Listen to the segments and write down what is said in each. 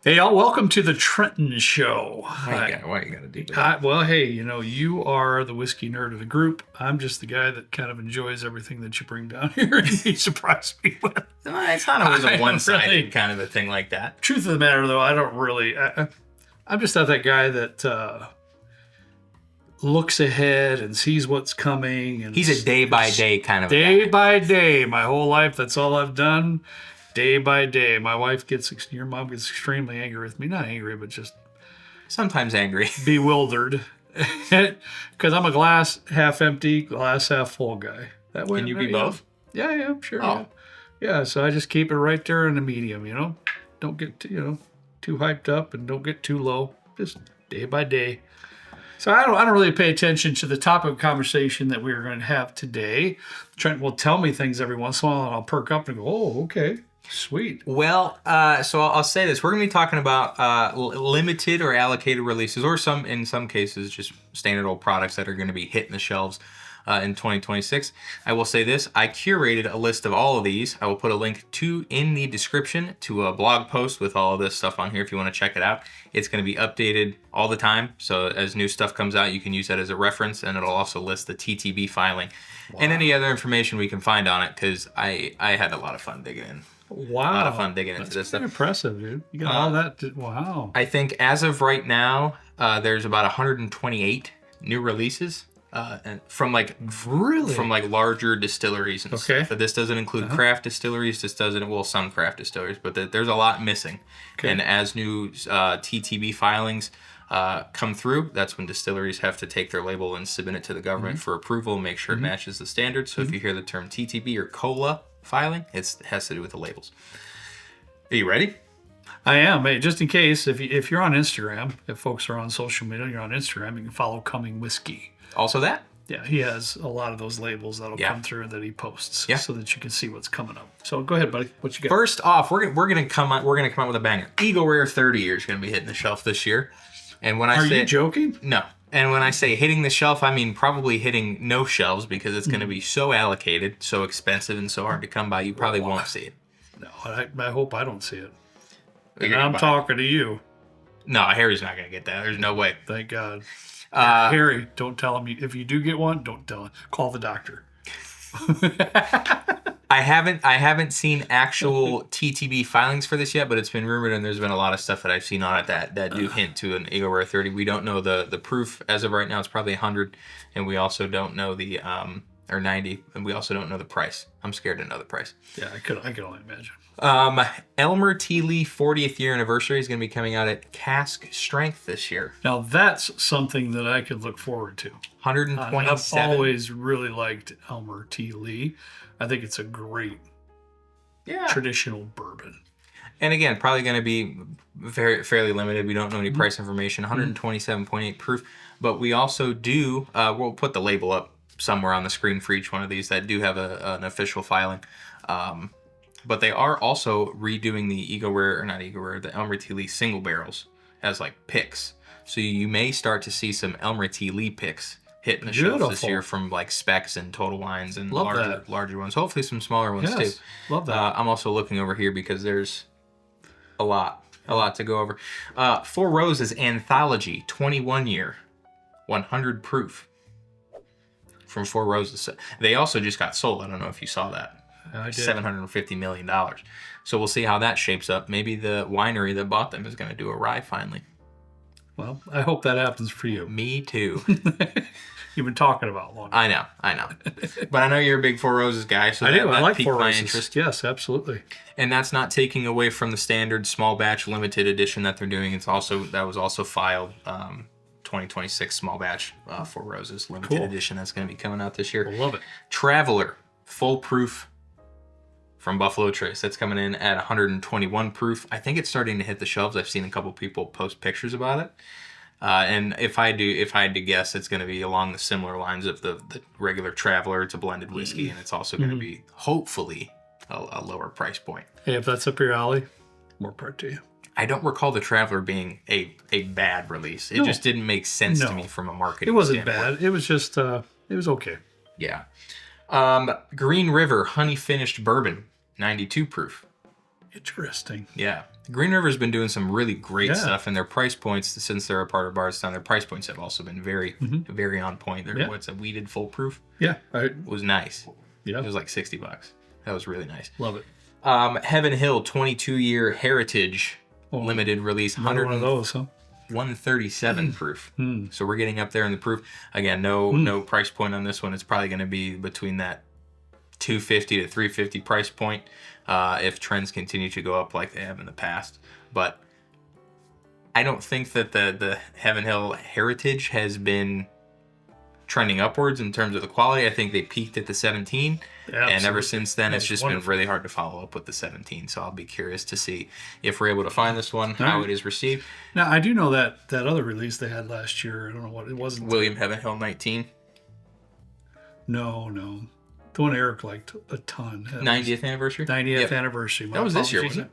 Hey, y'all, welcome to the Trenton Show. Why you gotta do that? Well, hey, you are the whiskey nerd of the group. I'm just the guy that kind of enjoys everything that you bring down here and you surprise me with. It's not always a one-sided really- kind of a thing like that. Truth of the matter, though, I don't really. I'm just not that guy that looks ahead and sees what's coming. And He's a day-by-day kind of day guy. by day. My whole life, that's all I've done. Day by day. My wife your mom gets extremely angry with me. Not angry, but just Sometimes angry. bewildered. Because I'm a glass half empty, glass half full guy. That way, Can you be both? Yeah, sure. Oh. Yeah, so I just keep it right there in the medium, Don't get too hyped up and don't get too low. Just day by day. So I don't really pay attention to the topic of conversation that we're going to have today. Trent will tell me things every once in a while and I'll perk up and go, oh, okay. Sweet. Well, so I'll say this. We're going to be talking about limited or allocated releases, or in some cases, just standard old products that are going to be hitting the shelves in 2026. I will say this. I curated a list of all of these. I will put a link in the description to a blog post with all of this stuff on here if you want to check it out. It's going to be updated all the time. So as new stuff comes out, you can use that as a reference, and it'll also list the TTB filing and any other information we can find on it, because I had a lot of fun digging in. Wow. A lot of fun digging into this stuff. Impressive, dude. You got all that. Wow. I think as of right now, there's about 128 new releases from larger distilleries and stuff. But this doesn't include craft distilleries. This doesn't, some craft distilleries, but there's a lot missing. Okay. And as new TTB filings come through, that's when distilleries have to take their label and submit it to the government for approval and make sure it matches the standards. So if you hear the term TTB or COLA filing, it has to do with the labels. Are you ready? I am. Hey, just in case, if you're on Instagram, if folks are on social media, you're on Instagram, you can follow Coming Whiskey. Also that? Yeah, he has a lot of those labels that'll come through that he posts, so that you can see what's coming up. So go ahead, buddy. What you got? First off, we're gonna come out with a banger. Eagle Rare 30 year is gonna be hitting the shelf this year, and when I Are you joking? No. And when I say hitting the shelf, I mean probably hitting no shelves, because it's going to be so allocated, so expensive, and so hard to come by, you probably won't see it. No, I hope I don't see it. And I'm talking to you. No, Harry's not going to get that. There's no way. Thank God. Harry, don't tell him. If you do get one, don't tell him. Call the doctor. I haven't seen actual TTB filings for this yet, but it's been rumored, and there's been a lot of stuff that I've seen on it that do hint to an Eagle Rare 30. We don't know the proof as of right now. It's probably 100, and we also don't know the or 90, and we also don't know the price. I'm scared to know the price. Yeah, I could only imagine. Elmer T. Lee 40th year anniversary is going to be coming out at cask strength this year. Now that's something that I could look forward to. 127. I've always really liked Elmer T. Lee. I think it's a great traditional bourbon. And again, probably going to be fairly limited. We don't know any price information. 127.8 proof. But we also do, we'll put the label up somewhere on the screen for each one of these that do have an official filing. But they are also redoing the the Elmer T. Lee single barrels as like picks. So you may start to see some Elmer T. Lee picks hitting the shelves this year from like Specs and Total Wines and larger ones. Hopefully some smaller ones too. Love that. I'm also looking over here because there's a lot to go over. Four Roses Anthology 21 year, 100 proof from Four Roses. They also just got sold. I don't know if you saw that. I did. $750 million. So we'll see how that shapes up. Maybe the winery that bought them is going to do a rye finally. Well, I hope that happens for you. Me too. You've been talking about long. I know. But I know you're a big Four Roses guy, so I like piqued Four my Roses. interest. Yes, absolutely. And that's not taking away from the standard small batch limited edition that they're doing. That was also filed 2026 small batch Four Roses limited edition that's going to be coming out this year. I love it. Traveler full proof from Buffalo Trace. That's coming in at 121 proof. I think it's starting to hit the shelves. I've seen a couple people post pictures about it. And if I had to guess, it's going to be along the similar lines of the regular Traveler. It's a blended whiskey, and it's also going to be, hopefully, a lower price point. Hey, if that's up your alley, more part to you. I don't recall the Traveler being a bad release. It just didn't make sense to me from a marketing standpoint. It wasn't standpoint. bad. It was just, it was okay. Yeah. Green River Honey Finished Bourbon, 92 proof. Interesting. Yeah. Green River's been doing some really great stuff, and their price points, since they're a part of Bardstown, their price points have also been very, very on point. They're what's a weeded full proof. Yeah. It was nice. Yeah. It was like $60. That was really nice. Love it. Heaven Hill 22-year Heritage limited release. One of those, huh? 137 proof. So we're getting up there in the proof. Again, no price point on this one. It's probably going to be between that 250 to 350 price point if trends continue to go up like they have in the past. But I don't think that the Heaven Hill Heritage has been trending upwards in terms of the quality. I think they peaked at the 17, and ever since then it's just been really hard to follow up with the 17. So I'll be curious to see if we're able to find this one, how it is received. Now I do know that other release they had last year. I don't know what it wasn't. William Heaven Hill 19. No, the one Eric liked a ton. 90th anniversary. 90th anniversary. That was this year, wasn't it?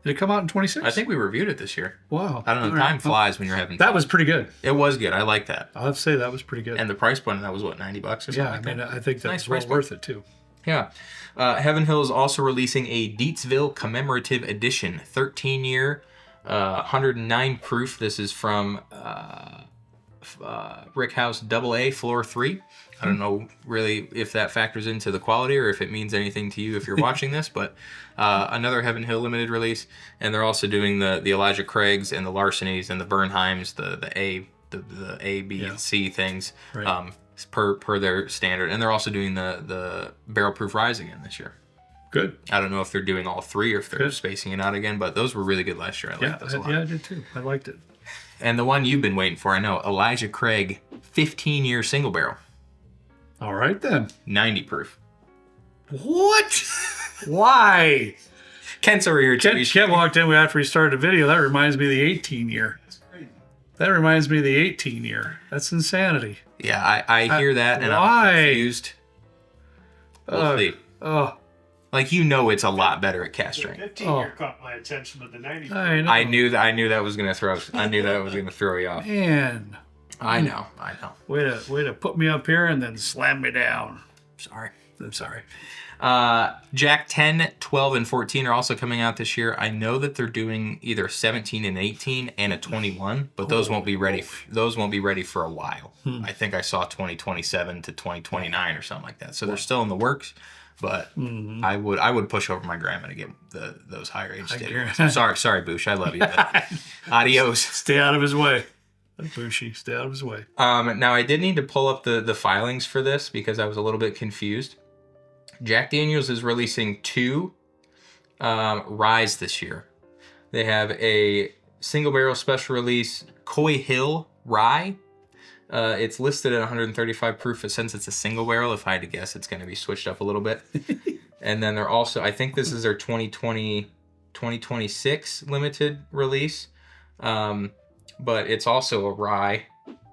Did it come out in 26? I think we reviewed it this year. Wow. I don't know. Time flies when you're having fun. That was pretty good. It was good. I like that. I'll have to say that was pretty good. And the price point of that was, what, $90 or something like that? I think that was worth it, too. Yeah. Heaven Hill is also releasing a Deatsville commemorative edition, 13-year, 109 proof. This is from Brick House AA, floor 3. I don't know really if that factors into the quality or if it means anything to you if you're watching this, but another Heaven Hill limited release. And they're also doing the Elijah Craigs and the Larcenies and the Bernheims, the A, B, and C things per their standard. And they're also doing the barrel proof ryes again this year. Good. I don't know if they're doing all three or if they're spacing it out again, but those were really good last year. I liked those a lot. Yeah, I did too. I liked it. And the one you've been waiting for, I know, Elijah Craig, 15-year single barrel. All right, then. 90 proof. What? Why? Kent's over here. Kent walked in after we started the video. That reminds me of the 18-year. That reminds me of the 18-year. That's insanity. Yeah, I hear that, and why? I'm confused. We'll see. Like, you know it's a lot better at cast strength. 15-year caught my attention, but the 90. I knew that was gonna throw. I knew that was gonna throw you off. Man. I know. Way to put me up here and then slam me down. Sorry. I'm sorry. Jack 10, 12, and 14 are also coming out this year. I know that they're doing either 17 and 18 and a 21, but those won't be ready. Those won't be ready for a while. I think I saw 2027 to 2029 or something like that. So they're still in the works. But I would push over my grandma to get those higher age statements. Sorry, Boosh. I love you. Adios. Stay out of his way. Bushy, stay out of his way. Now, I did need to pull up the filings for this because I was a little bit confused. Jack Daniel's is releasing 2 ryes this year. They have a single barrel special release Coy Hill rye. It's listed at 135 proof, but since it's a single barrel, if I had to guess, it's going to be switched up a little bit. And then they're also, I think this is their 2026 limited release. But it's also a rye,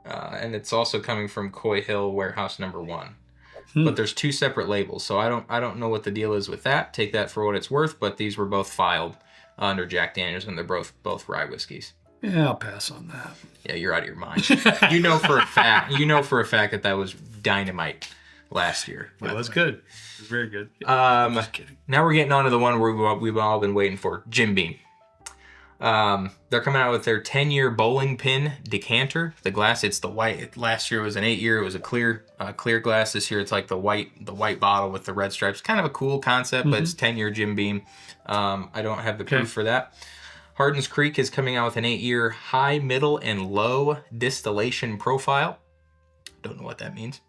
and it's also coming from Coy Hill Warehouse Number 1. But there's 2 separate labels, so I don't know what the deal is with that. Take that for what it's worth. But these were both filed under Jack Daniel's, and they're both rye whiskeys. Yeah, I'll pass on that. Yeah, you're out of your mind. You know for a fact that was dynamite last year. It was good. It was very good. Just kidding. Now we're getting on to the one we've all been waiting for, Jim Beam. They're coming out with their 10-year bowling pin decanter. The glass, it's the white. Last year was an 8-year. It was a clear glass. This year it's like the white bottle with the red stripes. Kind of a cool concept, but it's 10-year Jim Beam. I don't have the proof for that. Hardin's Creek is coming out with an 8-year high, middle, and low distillation profile. Don't know what that means.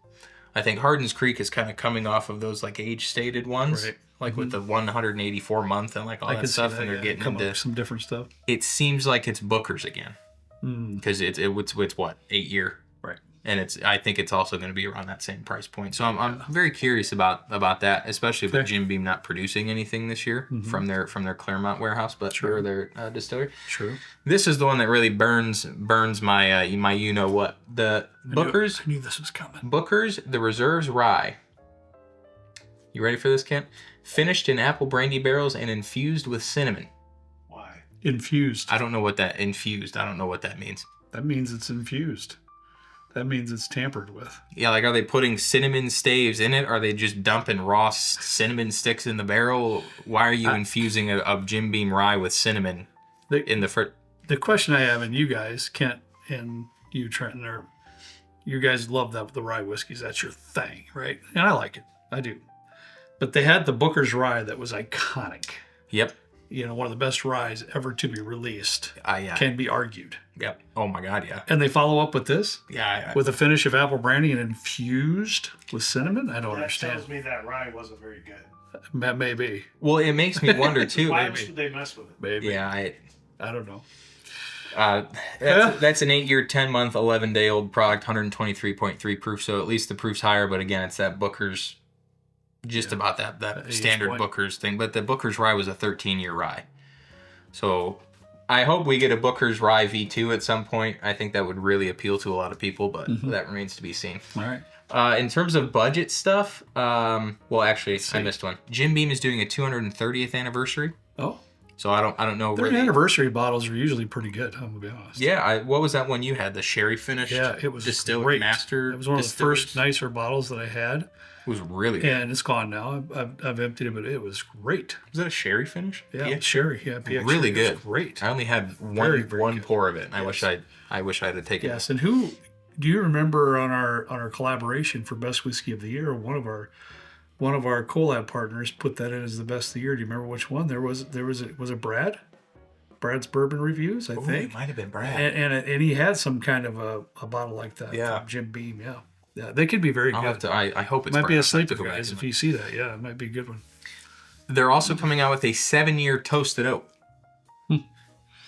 I think Hardin's Creek is kind of coming off of those like age-stated ones. Right. Like with the 184 month and like all that stuff, and they're getting into some different stuff. It seems like it's Booker's again, because it's what 8-year, right? And I think it's also going to be around that same price point. So I'm very curious about that, especially with Jim Beam not producing anything this year from their Claremont warehouse, but for their distillery. True. This is the one that really burns my you know what, the Booker's. I knew this was coming. Booker's the Reserves Rye. You ready for this, Kent? Finished in apple brandy barrels and infused with cinnamon. Why? Infused. I don't know what that means. That means it's infused. That means it's tampered with. Yeah, like are they putting cinnamon staves in it? Are they just dumping raw cinnamon sticks in the barrel? Why are you infusing a Jim Beam rye with cinnamon in the first? The question I have, and you guys, Kent and you, Trenton, are you guys love the rye whiskeys. That's your thing, right? And I like it. I do. But they had the Booker's rye that was iconic. Yep. You know, one of the best ryes ever to be released. Yeah. Can be argued. Yep. Oh my God, yeah. And they follow up with this? Yeah. With a finish of apple brandy and infused with cinnamon? I don't understand. That tells me that rye wasn't very good. That may be. Well, it makes me wonder too. Why would they mess with it? Maybe. Yeah, I don't know. That's an 8-year, 10-month, 11-day-old product, 123.3 proof. So at least the proof's higher. But again, it's that Booker's, just about that standard Booker's thing. But the Booker's rye was a 13-year rye. So I hope we get a Booker's rye V2 at some point. I think that would really appeal to a lot of people, but that remains to be seen. All right. In terms of budget stuff, well, actually, I missed one. Jim Beam is doing a 230th anniversary. Oh. So I don't know. Their anniversary bottles are usually pretty good, I'm gonna be honest. Yeah, what was that one you had? The sherry finished. Yeah, it was distilled great. master. It was one of the first nicer bottles that I had. It was really good. And it's gone now. I've emptied it, but it was great. Was that a sherry finish? Yeah, sherry. Yeah, PX really sherry. good. It was great. I only had very one good. pour of it. And Yes. I wish I had taken it. Yes, and who do you remember on our collaboration for best whiskey of the year? One of our collab partners put that in as the best of the year. Do you remember which one? Was it Brad? Brad's Bourbon Reviews, I think. It might have been Brad. And he had some kind of a bottle like that. Yeah. From Jim Beam. Yeah, they could be very I'll good. have to, I hope it's Might be Brad. a sleeper, I'll have to go guys. back If you see that, yeah, it might be a good one. They're also coming out with a 7-year toasted oak. The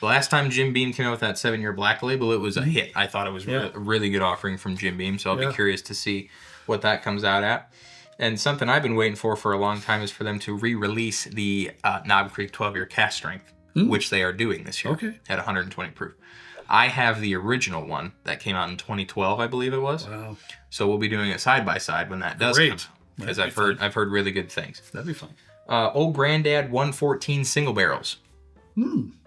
last time Jim Beam came out with that 7-year black label, it was a hit. I thought it was a really good offering from Jim Beam, so I'll be curious to see what that comes out at. And something I've been waiting for a long time is for them to re-release the Knob Creek 12-year cast strength, which they are doing this year at 120 proof. I have the original one that came out in 2012, I believe it was. Wow. So we'll be doing it side by side when that does come, because I've heard really good things. That'd be fun. Old Granddad 114 single barrels.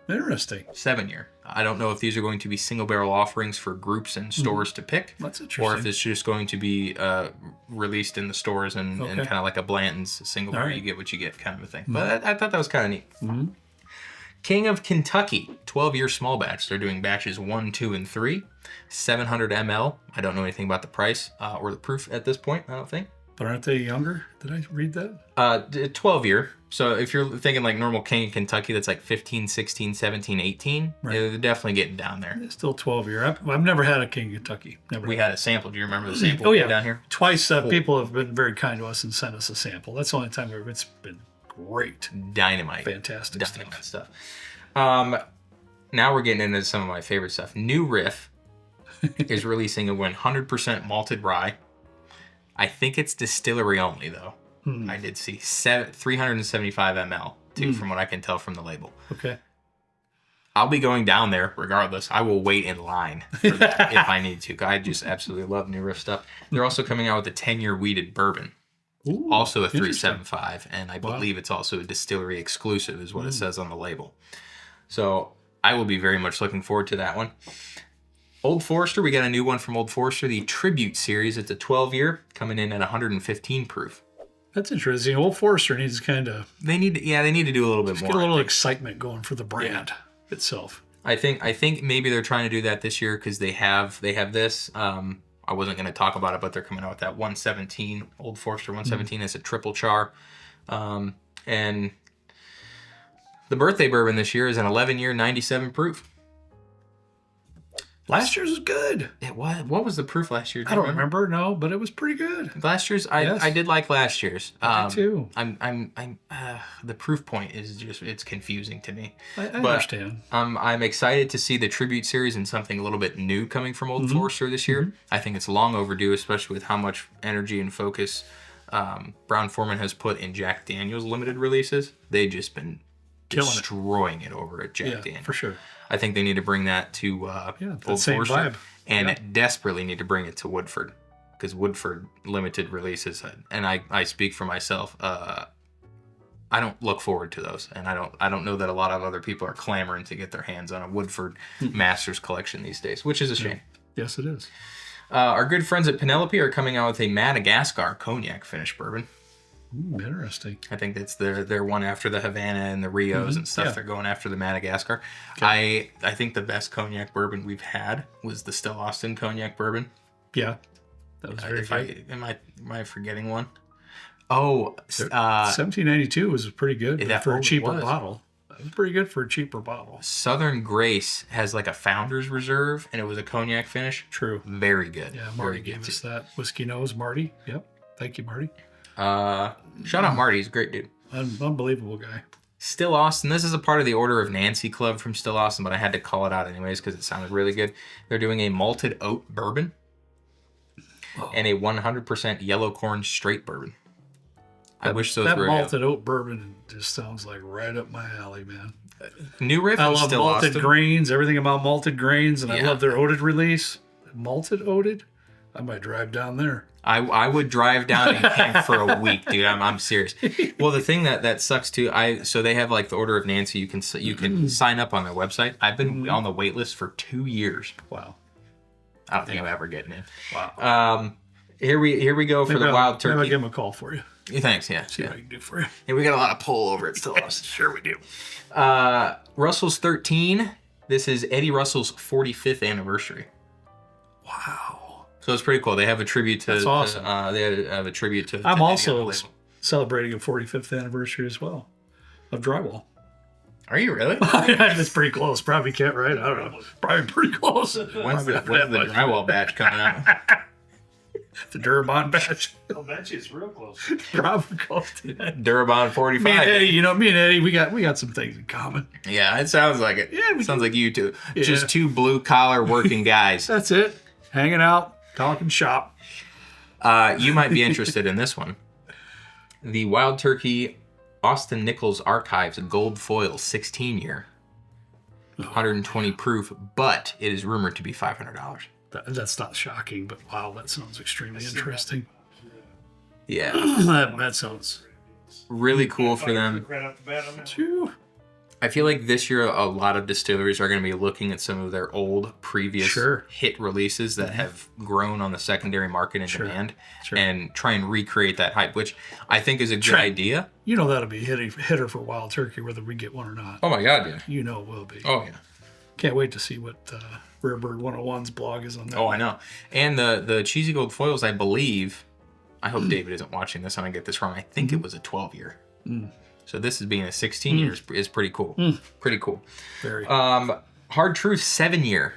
Interesting. 7-year. I don't know if these are going to be single barrel offerings for groups and stores to pick. That's interesting. Or if it's just going to be released in the stores and kind of like a Blanton's single barrel, you get what you get kind of a thing. But I thought that was kind of neat. King of Kentucky, 12-year small batch. They're doing batches 1, 2, and 3. 700 ml. I don't know anything about the price or the proof at this point, I don't think. But aren't they younger? Did I read that? 12-year. So if you're thinking like normal King of Kentucky, that's like 15, 16, 17, 18. Right. They're definitely getting down there. It's still 12-year. I've never had a King Kentucky. Never. We had a sample. Do you remember the sample Oh we yeah, had down here? Twice. People have been very kind to us and sent us a sample. That's the only time it's been great. Dynamite. Fantastic stuff. Now we're getting into some of my favorite stuff. New Riff is releasing a 100% malted rye. I think it's distillery only, though. I did see 375 ml, too, from what I can tell from the label. Okay. I'll be going down there regardless. I will wait in line for that if I need to. I just absolutely love New Riff stuff. They're also coming out with a 10-year weeded bourbon. Ooh, Also a 375, and I believe it's also a distillery exclusive is what it says on the label. So I will be very much looking forward to that one. Old Forester, we got a new one from Old Forester, the Tribute Series. It's a 12-year, coming in at 115 proof. That's interesting. Old Forester needs kind of They need to do a little bit more. get a little excitement going for the brand itself. I think maybe they're trying to do that this year because they have this. I wasn't going to talk about it, but they're coming out with that 117 Old Forester 117. It's a triple char, and the birthday bourbon this year is an 11-year 97 proof. Last year's was good. What was the proof last year? I don't remember. No, but it was pretty good. Last year's, I did like last year's. Me too. I'm the proof point is just, it's confusing to me. I understand. I'm excited to see the Tribute Series and something a little bit new coming from Old Forester this year. I think it's long overdue, especially with how much energy and focus Brown-Forman has put in Jack Daniel's limited releases. They've just been destroying it over at Jack Daniel's. For sure. I think they need to bring that to Old same Forester vibe. and desperately need to bring it to Woodford because Woodford limited releases, and I speak for myself. I don't look forward to those, and I don't know that a lot of other people are clamoring to get their hands on a Woodford Masters collection these days, which is a shame. Yes, it is. Our good friends at Penelope are coming out with a Madagascar cognac finish bourbon. Interesting. I think that's their one after the Havana and the Rios and stuff. Yeah. They're going after the Madagascar. Okay. I think the best cognac bourbon we've had was the Still Austin cognac bourbon. Yeah. That was very good. Am I forgetting one? Oh, 1792 was pretty good for a cheaper was. bottle. That was pretty good for a cheaper bottle. Southern Grace has like a Founder's Reserve, and it was a cognac finish. True. Very good. Yeah, Marty gave us that. Whiskey Nose, Marty. Yep. Thank you, Marty. Shout out Marty. He's a great dude. Unbelievable guy. Still Austin. This is a part of the Order of Nancy Club from Still Austin, but I had to call it out anyways because it sounded really good. They're doing a malted oat bourbon and a 100% yellow corn straight bourbon. I wish those that were malted oat bourbon just sounds like right up my alley, man. New Riff. I and love Still malted Austin. grains, everything about malted grains, and I Yeah. love their oated release. Malted oated? I might drive down there. I would drive down and camp for a week, dude. I'm serious. Well, the thing that sucks too, so they have like the Order of Nancy. You can sign up on their website. I've been on the wait list for 2 years. Wow. I don't think I'm ever getting in. Wow. Here we go for the wild Maybe I'll turkey. give him a call for you. Thanks. Yeah. See what I can do for you. Yeah, we got a lot of pull over at Still Austin. Sure we do. Russell's 13. This is Eddie Russell's 45th anniversary. Wow. So it's pretty cool. They have a tribute to. That's awesome. They have a tribute to. I'm to Eddie on also the label. celebrating a 45th anniversary as well of drywall. Are you really? That's pretty close. Probably can't, right? I don't know. Probably pretty close. When's the drywall batch coming out? The Durban batch. I'll bet you it's real close. Probably close to that. Durban 45. Me and Eddie, me and Eddie, we got some things in common. Yeah, it sounds like it. Yeah, It sounds like you two. Yeah. Just two blue collar working guys. That's it. Hanging out, talking shop. You might be interested in this one. The Wild Turkey Austin Nichols Archives Gold Foil 16 year. 120 proof, but it is rumored to be $500. That's not shocking, but wow, that sounds extremely interesting. Yeah. that sounds. Really cool for them. Right off the bat on that. Phew. I feel like this year a lot of distilleries are going to be looking at some of their old previous Sure. hit releases that have grown on the secondary market in demand Sure. and try and recreate that hype, which I think is a good idea. That'll be a hitter for Wild Turkey, whether we get one or not. Oh my God, yeah. It will be. Oh yeah. Can't wait to see what Rarebird 101's blog is on that. Oh, I know. And the Cheesy Gold Foils, I believe, I hope David isn't watching this and I get this wrong. I think it was a 12 year. So this is being a 16 years is pretty cool. Pretty cool. Very. Hard Truth 7 year.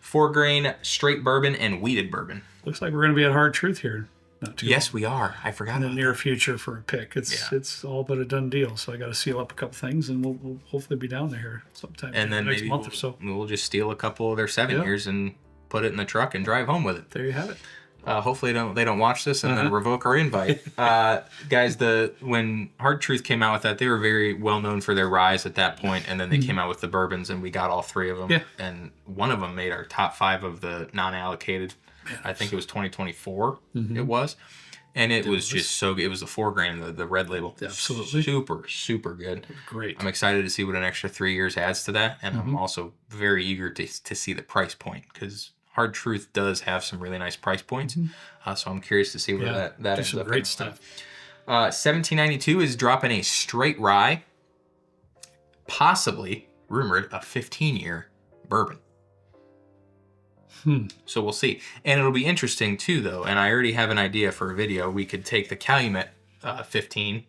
4-grain straight bourbon and weeded bourbon. Looks like we're going to be at Hard Truth here. Not too Yes, we are. I forgot in the about near future for a pick. It's all but a done deal. So I got to seal up a couple things, and we'll hopefully be down there sometime and then next maybe month or so. we'll just steal a couple of their 7 Yeah. years and put it in the truck and drive home with it. There you have it. Hopefully they don't watch this and then revoke our invite. Guys, when Hard Truth came out with that, they were very well known for their ryes at that point, and then they came out with the bourbons, and we got all three of them. Yeah. And one of them made our top 5 of the non-allocated. I think it was 2024. It was. And it was just so good. It was the 4-grain, the red label. Absolutely. Super, super good. Great. I'm excited to see what an extra 3 years adds to that. And I'm also very eager to see the price point because Hard Truth does have some really nice price points. So I'm curious to see where that do ends some up. great stuff. 1792 is dropping a straight rye, possibly rumored a 15-year bourbon. So we'll see. And it'll be interesting too, though. And I already have an idea for a video. We could take the Calumet 15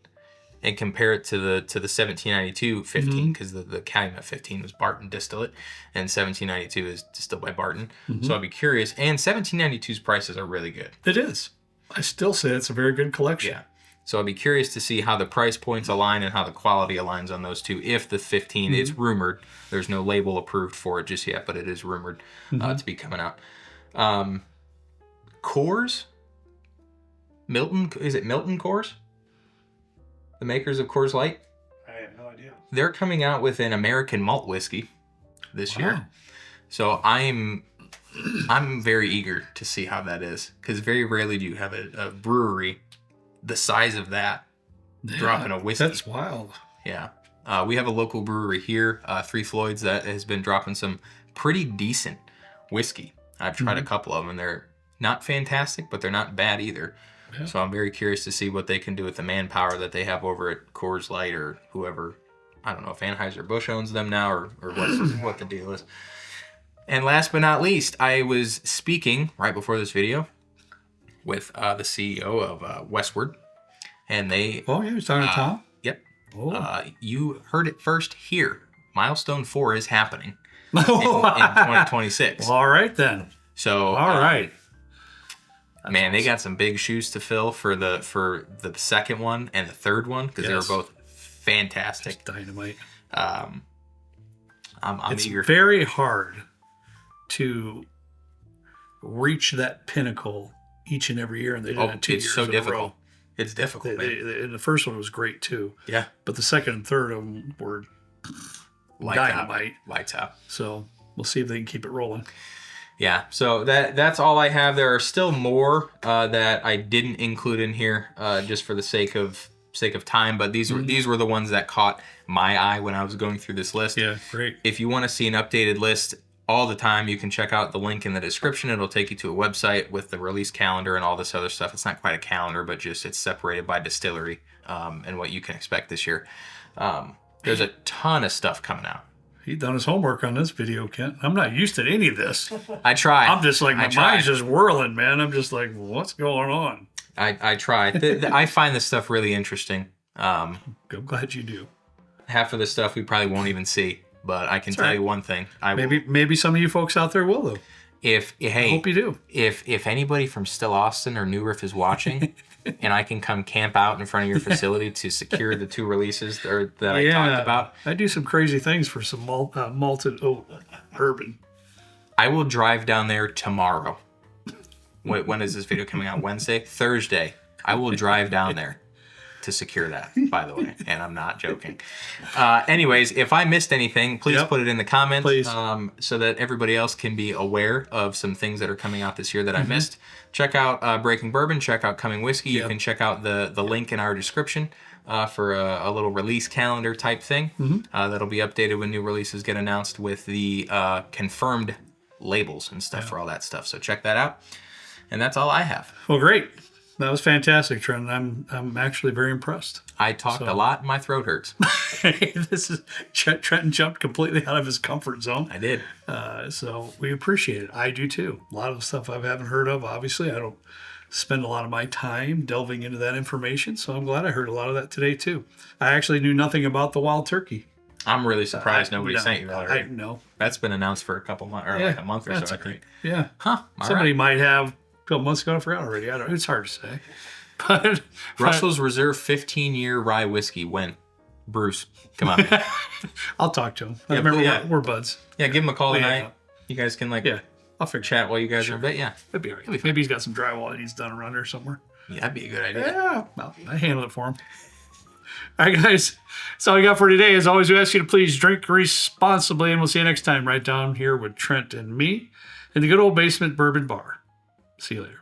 and compare it to the 1792 15 because the Calumet 15 was Barton distillate and 1792 is distilled by Barton. So I'd be curious. And 1792's prices are really good. It is. I still say it's a very good collection. Yeah. So I'd be curious to see how the price points align and how the quality aligns on those two. If the 15, it's rumored. There's no label approved for it just yet, but it is rumored to be coming out. Coors? Milton? Is it Milton Coors? The makers of Coors Light? I have no idea. They're coming out with an American malt whiskey this year. So I'm very eager to see how that is. Because very rarely do you have a brewery the size of that dropping a whiskey. That's wild. Yeah. We have a local brewery here, Three Floyds, that has been dropping some pretty decent whiskey. I've tried a couple of them, and not fantastic, but they're not bad either. Yeah. So I'm very curious to see what they can do with the manpower that they have over at Coors Light or whoever. I don't know if Anheuser-Busch owns them now or what the deal is. And last but not least, I was speaking right before this video with the CEO of Westward, and they... Oh, yeah, you're talking to Tom? Yep. Oh. You heard it first here. Milestone 4 is happening in 2026. All right, then. So, All right. Man, they got some big shoes to fill for the second one and the third one because they were both fantastic. Just dynamite. I'm It's eager. very hard to reach that pinnacle each and every year, and they did it 2 years It's so in a difficult. row. It's difficult, man. And the first one was great too. Yeah. But the second and third of them were dynamite. Lights out. So we'll see if they can keep it rolling. Yeah, so that's all I have. There are still more that I didn't include in here just for the sake of time, but these were the ones that caught my eye when I was going through this list. Yeah, great. If you want to see an updated list all the time, you can check out the link in the description. It'll take you to a website with the release calendar and all this other stuff. It's not quite a calendar, but just it's separated by distillery and what you can expect this year. There's a ton of stuff coming out. He done his homework on this video, Kent. I'm not used to any of this. I try. I'm just like, my try. mind's just whirling, man. I'm just like, what's going on? I try. I find this stuff really interesting. I'm glad you do. Half of this stuff we probably won't even see, but I can tell you one thing. Maybe some of you folks out there will, though. I hope you do. If anybody from Still Austin or New Riff is watching, and I can come camp out in front of your facility to secure the 2 releases that I talked about, I do some crazy things for some malted oat bourbon. I will drive down there tomorrow. When is this video coming out? Wednesday? Thursday. I will drive down there to secure that, by the way, and I'm not joking. Anyways, if I missed anything, please put it in the comments so that everybody else can be aware of some things that are coming out this year that I missed. Check out Breaking Bourbon, check out Coming Whiskey. You can check out the link in our description for a little release calendar type thing. That'll be updated when new releases get announced with the confirmed labels and stuff for all that stuff. So check that out. And that's all I have. Well, great. That was fantastic, Trent. I'm actually very impressed. I talked a lot and my throat hurts. This is Trenton jumped completely out of his comfort zone. I did. So we appreciate it. I do too. A lot of the stuff I haven't heard of. Obviously, I don't spend a lot of my time delving into that information. So I'm glad I heard a lot of that today too. I actually knew nothing about the wild turkey. I'm really surprised nobody sent you that already. No. That's been announced for a couple months, or like a month or so. That's I think. great. Yeah. Huh. Somebody might have a couple months ago. I forgot already. I don't know. It's hard to say. But Russell's Reserve 15-year rye whiskey. When? Bruce, come on. Man. I'll talk to him. I remember we're buds. Yeah, give him a call tonight. You guys can I'll figure chat while you guys are in bed. Yeah. That'd be all right. Maybe he's got some drywall that he's done around there somewhere. Yeah, that'd be a good idea. Yeah, well, I handle it for him. All right, guys. That's all we got for today. As always, we ask you to please drink responsibly, and we'll see you next time right down here with Trent and me in the good old basement bourbon bar. See you later.